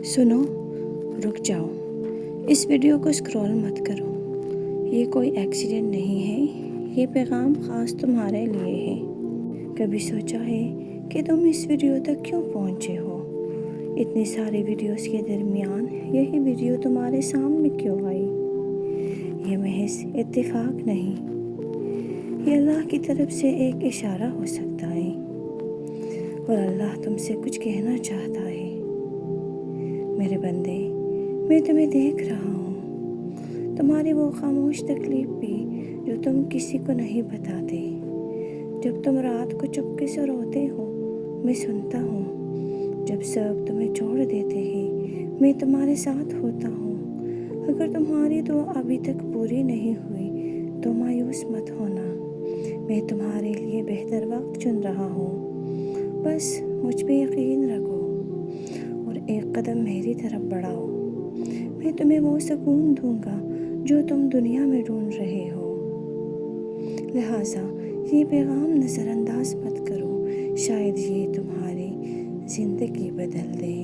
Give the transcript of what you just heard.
سنو، رک جاؤ، اس ویڈیو کو اسکرول مت کرو۔ یہ کوئی ایکسیڈنٹ نہیں ہے، یہ پیغام خاص تمہارے لیے ہے۔ کبھی سوچا ہے کہ تم اس ویڈیو تک کیوں پہنچے ہو؟ اتنی ساری ویڈیوز کے درمیان یہی ویڈیو تمہارے سامنے کیوں آئی؟ یہ محض اتفاق نہیں، یہ اللہ کی طرف سے ایک اشارہ ہو سکتا ہے، اور اللہ تم سے کچھ کہنا چاہتا ہے۔ میرے بندے، میں تمہیں دیکھ رہا ہوں، تمہاری وہ خاموش تکلیف بھی جو تم کسی کو نہیں بتاتے۔ جب تم رات کو چپکے سے روتے ہو، میں سنتا ہوں۔ جب سب تمہیں چھوڑ دیتے ہیں، میں تمہارے ساتھ ہوتا ہوں۔ اگر تمہاری دعا ابھی تک پوری نہیں ہوئی تو مایوس مت ہونا، میں تمہارے لیے بہتر وقت چن رہا ہوں۔ بس مجھ پہ یقین رکھو اور ایک قدم میری طرف بڑھاؤ۔ میں تمہیں وہ سکون دوں گا جو تم دنیا میں ڈھونڈ رہے ہو۔ لہٰذا یہ پیغام نظر انداز مت کرو، شاید یہ تمہاری زندگی بدل دے۔